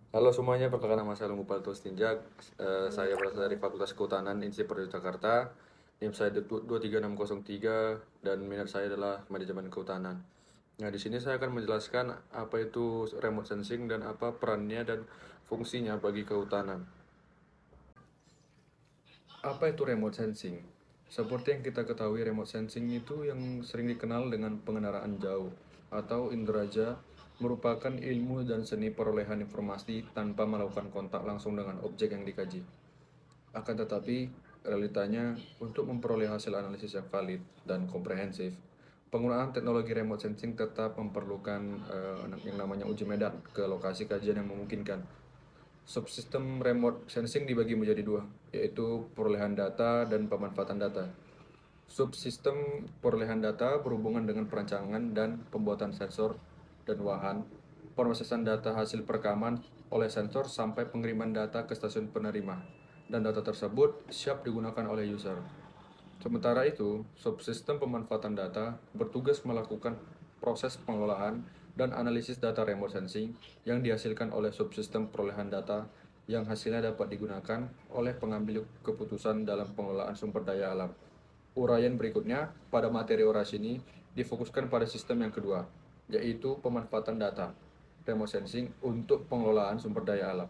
Halo semuanya, perkenalkan nama saya Lumupal Tinjak. Saya berasal dari Fakultas Kehutanan Institut Jakarta. NIM saya 23603 dan minat saya adalah manajemen kehutanan. Nah, di sini saya akan menjelaskan apa itu remote sensing dan apa perannya dan fungsinya bagi kehutanan. Apa itu remote sensing? Seperti yang kita ketahui, remote sensing itu yang sering dikenal dengan pengendaraan jauh atau inderaja, merupakan ilmu dan seni perolehan informasi tanpa melakukan kontak langsung dengan objek yang dikaji. Akan tetapi, realitanya untuk memperoleh hasil analisis yang valid dan komprehensif, penggunaan teknologi remote sensing tetap memerlukan yang namanya uji medan ke lokasi kajian yang memungkinkan. Subsistem remote sensing dibagi menjadi dua, yaitu perolehan data dan pemanfaatan data. Subsistem perolehan data berhubungan dengan perancangan dan pembuatan sensor dan wahan, proses data hasil perekaman oleh sensor sampai pengiriman data ke stasiun penerima, dan data tersebut siap digunakan oleh user. Sementara itu, subsistem pemanfaatan data bertugas melakukan proses pengelolaan dan analisis data remote sensing yang dihasilkan oleh subsistem perolehan data yang hasilnya dapat digunakan oleh pengambil keputusan dalam pengelolaan sumber daya alam. Uraian berikutnya pada materi orasi ini difokuskan pada sistem yang kedua, yaitu pemanfaatan data, remote sensing untuk pengelolaan sumber daya alam.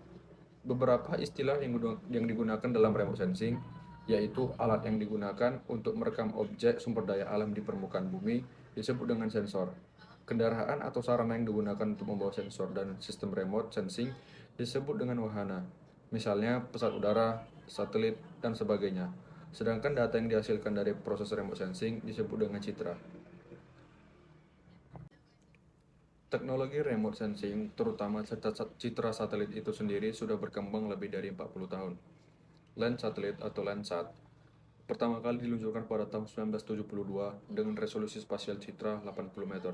Beberapa istilah yang digunakan dalam remote sensing, yaitu alat yang digunakan untuk merekam objek sumber daya alam di permukaan bumi, disebut dengan sensor. Kendaraan atau sarana yang digunakan untuk membawa sensor dan sistem remote sensing disebut dengan wahana, misalnya pesawat udara, satelit, dan sebagainya. Sedangkan data yang dihasilkan dari proses remote sensing disebut dengan citra. Teknologi remote sensing, terutama citra satelit itu sendiri, sudah berkembang lebih dari 40 tahun. Lens satelit atau Landsat pertama kali diluncurkan pada tahun 1972 dengan resolusi spasial citra 80 meter.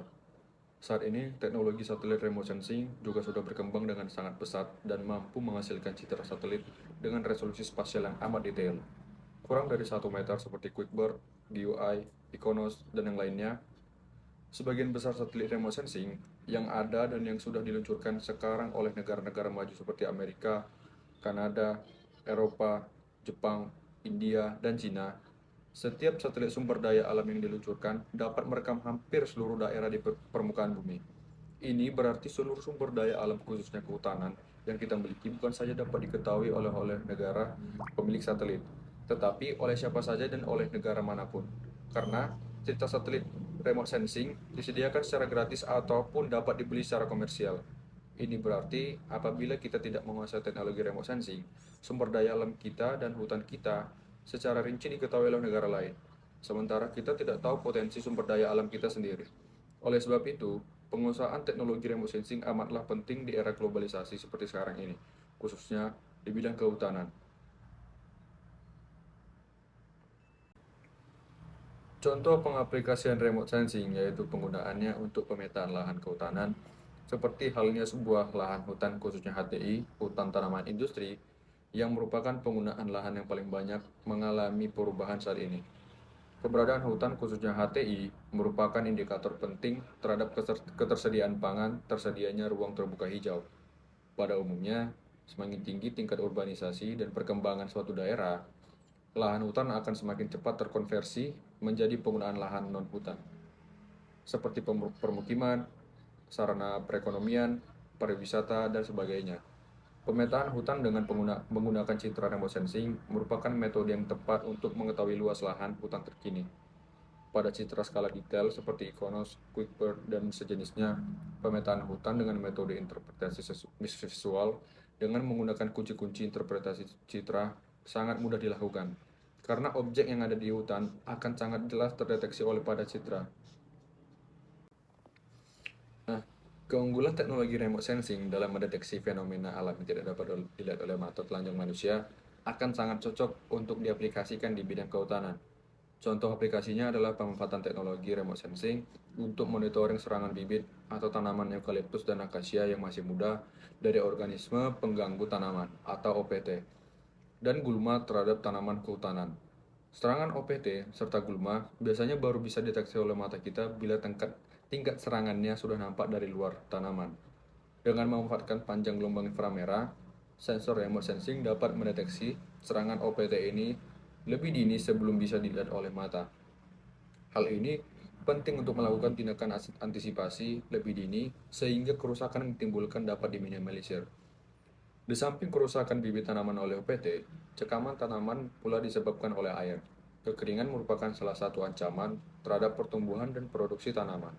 Saat ini, teknologi satelit remote sensing juga sudah berkembang dengan sangat pesat dan mampu menghasilkan citra satelit dengan resolusi spasial yang amat detail. Kurang dari 1 meter seperti QuickBird, GUI, Iconos, dan yang lainnya. Sebagian besar satelit remote sensing yang ada dan yang sudah diluncurkan sekarang oleh negara-negara maju seperti Amerika, Kanada, Eropa, Jepang, India, dan Cina. Setiap satelit sumber daya alam yang diluncurkan dapat merekam hampir seluruh daerah di permukaan bumi. Ini berarti seluruh sumber daya alam khususnya kehutanan yang kita miliki bukan saja dapat diketahui oleh negara pemilik satelit, tetapi oleh siapa saja dan oleh negara manapun. Karena cerita satelit remote sensing disediakan secara gratis ataupun dapat dibeli secara komersial. Ini berarti apabila kita tidak menguasai teknologi remote sensing, sumber daya alam kita dan hutan kita secara rinci diketahui oleh negara lain. Sementara kita tidak tahu potensi sumber daya alam kita sendiri. Oleh sebab itu, penguasaan teknologi remote sensing amatlah penting di era globalisasi seperti sekarang ini, khususnya di bidang kehutanan. Contoh pengaplikasian remote sensing yaitu penggunaannya untuk pemetaan lahan kehutanan, seperti halnya sebuah lahan hutan khususnya HTI, hutan tanaman industri, yang merupakan penggunaan lahan yang paling banyak mengalami perubahan saat ini. Keberadaan hutan khususnya HTI merupakan indikator penting terhadap ketersediaan pangan, tersedianya ruang terbuka hijau. Pada umumnya, semakin tinggi tingkat urbanisasi dan perkembangan suatu daerah, lahan hutan akan semakin cepat terkonversi menjadi penggunaan lahan non-hutan, seperti permukiman, sarana perekonomian, pariwisata, dan sebagainya. Pemetaan hutan dengan menggunakan citra remote sensing merupakan metode yang tepat untuk mengetahui luas lahan hutan terkini. Pada citra skala detail seperti Iconos, QuickBird, dan sejenisnya, pemetaan hutan dengan metode interpretasi visual dengan menggunakan kunci-kunci interpretasi citra sangat mudah dilakukan, karena objek yang ada di hutan akan sangat jelas terdeteksi oleh pada citra. Nah, keunggulan teknologi remote sensing dalam mendeteksi fenomena alam yang tidak dapat dilihat oleh mata telanjang manusia akan sangat cocok untuk diaplikasikan di bidang kehutanan. Contoh aplikasinya adalah pemanfaatan teknologi remote sensing untuk monitoring serangan bibit atau tanaman eukaliptus dan akasia yang masih muda dari organisme pengganggu tanaman atau OPT dan gulma terhadap tanaman kehutanan. Serangan OPT serta gulma biasanya baru bisa deteksi oleh mata kita bila tingkat serangannya sudah nampak dari luar tanaman. Dengan memanfaatkan panjang gelombang inframerah, sensor remote sensing dapat mendeteksi serangan OPT ini lebih dini sebelum bisa dilihat oleh mata. Hal ini penting untuk melakukan tindakan antisipasi lebih dini sehingga kerusakan yang ditimbulkan dapat diminimalisir. Di samping kerusakan bibit tanaman oleh OPT, cekaman tanaman pula disebabkan oleh air. Kekeringan merupakan salah satu ancaman terhadap pertumbuhan dan produksi tanaman.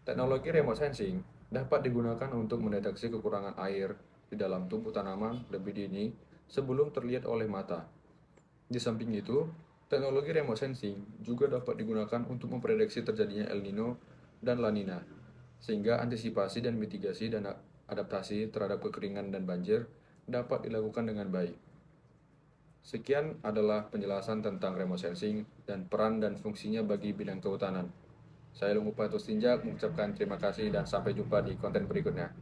Teknologi remote sensing dapat digunakan untuk mendeteksi kekurangan air di dalam tubuh tanaman lebih dini sebelum terlihat oleh mata. Di samping itu, teknologi remote sensing juga dapat digunakan untuk memprediksi terjadinya El Nino dan La Nina, sehingga antisipasi dan mitigasi dan adaptasi terhadap kekeringan dan banjir dapat dilakukan dengan baik. Sekian adalah penjelasan tentang remote sensing dan peran dan fungsinya bagi bidang kehutanan. Saya Lungu Patus Tinjak mengucapkan terima kasih dan sampai jumpa di konten berikutnya.